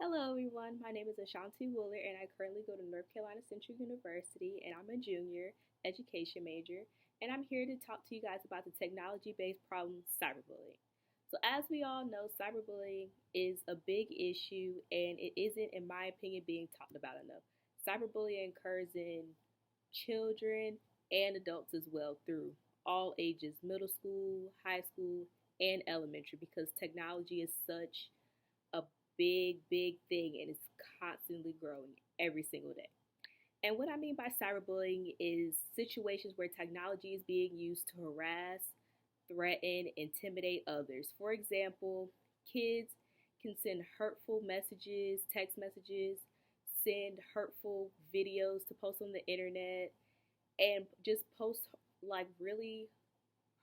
Hello, everyone. My name is Ashanti Wooler, and I currently go to North Carolina Central University, and I'm a junior education major. And I'm here to talk to you guys about the technology based problem, cyberbullying. So, as we all know, cyberbullying is a big issue, and it isn't, in my opinion, being talked about enough. Cyberbullying occurs in children and adults as well through all ages middle school, high school, and elementary because technology is such a big thing and it's constantly growing every single day. And what I mean by cyberbullying is situations where technology is being used to harass, threaten, intimidate others. For example, kids can send hurtful messages, text messages, send hurtful videos to post on the internet, and just post like really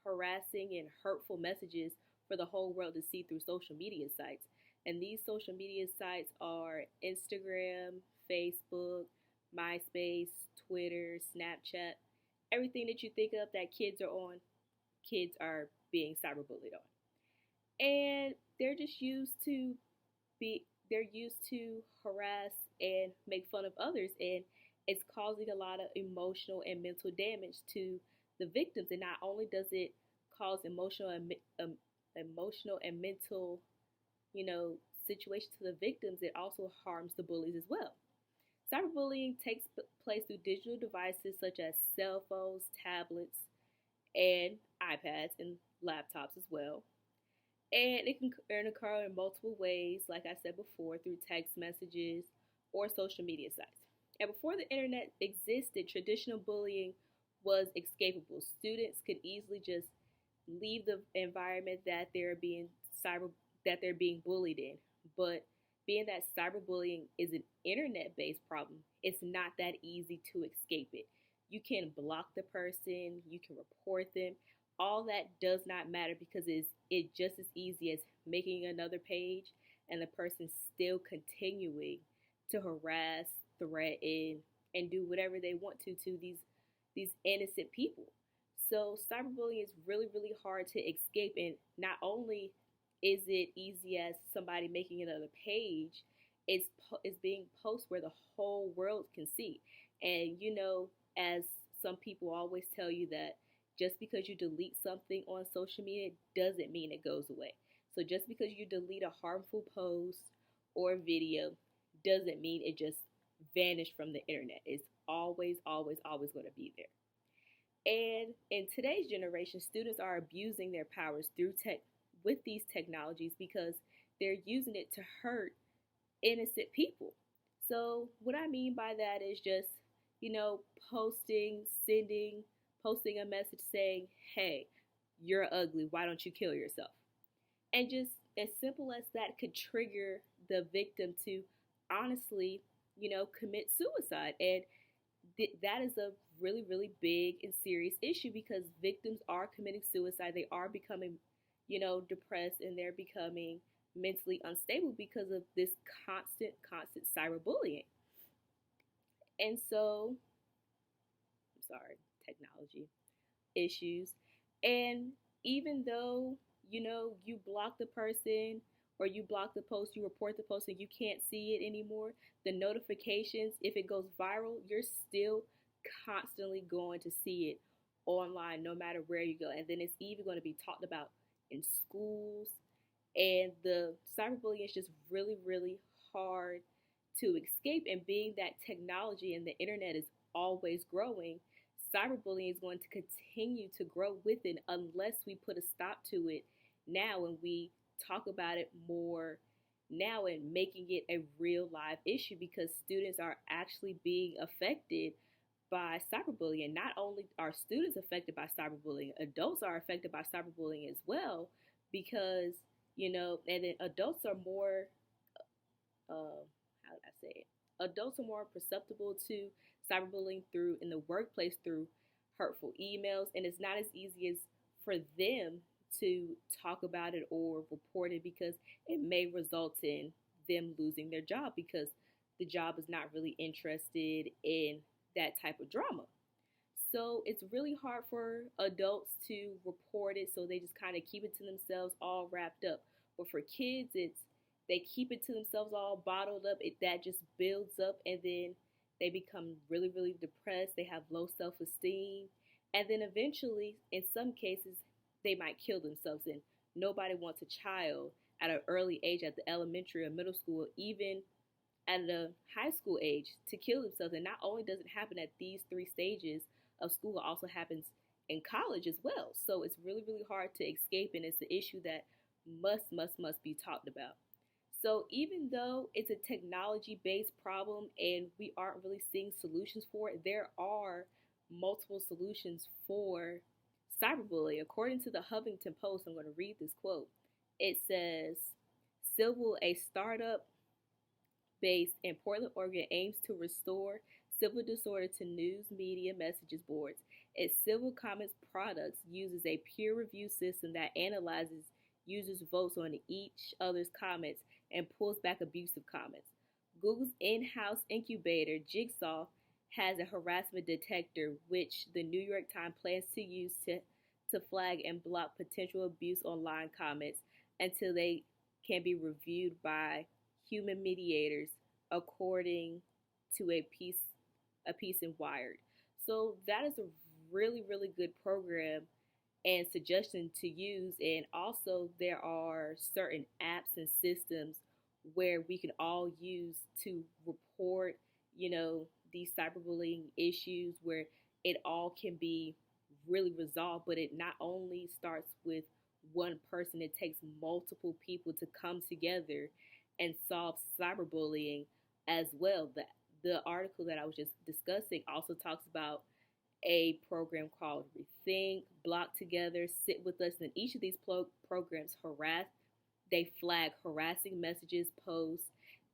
harassing and hurtful messages for the whole world to see through social media sites. And these social media sites are Instagram, Facebook, MySpace, Twitter, Snapchat, everything that you think of that kids are on, kids are being cyberbullied on. And they're used to harass and make fun of others, and it's causing a lot of emotional and mental damage to the victims. And not only does it cause emotional and mental, you know, situations to the victims, it also harms the bullies as well. Cyberbullying takes place through digital devices such as cell phones, tablets, and iPads and laptops as well. And it can occur in multiple ways, like I said before, through text messages or social media sites. And before the internet existed, traditional bullying was escapable. Students could easily just leave the environment cyber that they're being bullied in. But being that cyberbullying is an internet-based problem, it's not that easy to escape it. You can block the person, you can report them. All that does not matter because it's just as easy as making another page and the person still continuing to harass, threaten, and do whatever they want to these innocent people. So cyberbullying is really hard to escape, and not only is it easy as somebody making another page, it's being posted where the whole world can see. And as some people always tell you that just because you delete something on social media doesn't mean it goes away. So just because you delete a harmful post or video doesn't mean it just vanished from the internet. It's always going to be there. And in today's generation, students are abusing their powers through tech with these technologies because they're using it to hurt innocent people. So what I mean by that is just, posting, posting a message saying, "Hey, you're ugly. Why don't you kill yourself?" And just as simple as that could trigger the victim to honestly, commit suicide. And that is a really big and serious issue because victims are committing suicide. They are becoming, depressed, and they're becoming mentally unstable because of this constant cyberbullying. And so, I'm sorry, technology issues. And even though, you block the person or you block the post, you report the post and you can't see it anymore, the notifications, if it goes viral, you're still constantly going to see it online no matter where you go. And then it's even going to be talked about in schools. And the cyberbullying is just really hard to escape. And being that technology and the internet is always growing, cyberbullying is going to continue to grow with it unless we put a stop to it now and we talk about it more now and making it a real live issue because students are actually being affected by cyberbullying. And not only are students affected by cyberbullying, adults are affected by cyberbullying as well because, and then adults are more, how did I say it? Adults are more susceptible to cyberbullying through in the workplace through hurtful emails, and it's not as easy as for them to talk about it or report it because it may result in them losing their job because the job is not really interested in that type of drama. So it's really hard for adults to report it, so they just kind of keep it to themselves, all wrapped up. But for kids, They keep it to themselves all bottled up. That just builds up, and then they become really, really depressed. They have low self esteem. And then eventually, in some cases, they might kill themselves. And nobody wants a child at an early age, at the elementary or middle school, even at the high school age, to kill themselves. And not only does it happen at these three stages of school, it also happens in college as well. So it's really, really hard to escape, and it's an issue that must be talked about. So even though it's a technology based problem and we aren't really seeing solutions for it, there are multiple solutions for cyberbullying. According to the Huffington Post, I'm going to read this quote. It says, Civil, a startup based in Portland, Oregon, aims to restore civil disorder to news media messages boards. Its civil comments products uses a peer review system that analyzes users' votes on each other's comments and pulls back abusive comments. Google's in-house incubator, Jigsaw, has a harassment detector which the New York Times plans to use to flag and block potential abuse online comments until they can be reviewed by human mediators, according to a piece in Wired. So that is a really, really good program and suggestion to use. And also, there are certain apps and systems where we can all use to report, these cyberbullying issues, where it all can be really resolved. But it not only starts with one person, it takes multiple people to come together and solve cyberbullying as well. The article that I was just discussing also talks about a program called Rethink, Block Together, Sit With Us. And each of these programs they flag harassing messages, posts,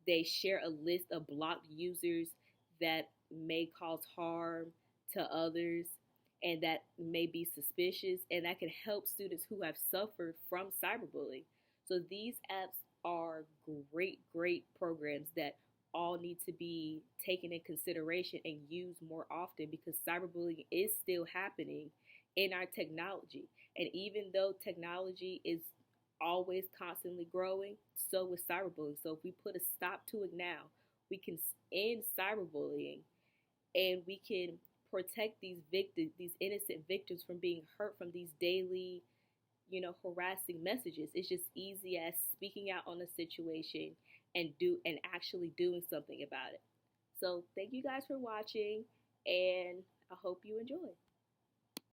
they share a list of blocked users that may cause harm to others and that may be suspicious, and that can help students who have suffered from cyberbullying. So these apps are great programs that all need to be taken in consideration and used more often, because cyberbullying is still happening in our technology. And even though technology is always constantly growing, so is cyberbullying. So if we put a stop to it now, we can end cyberbullying, and we can protect these victims, these innocent victims, from being hurt from these daily, harassing messages. It's just easy as speaking out on a situation and actually doing something about it. So thank you guys for watching, and I hope you enjoy.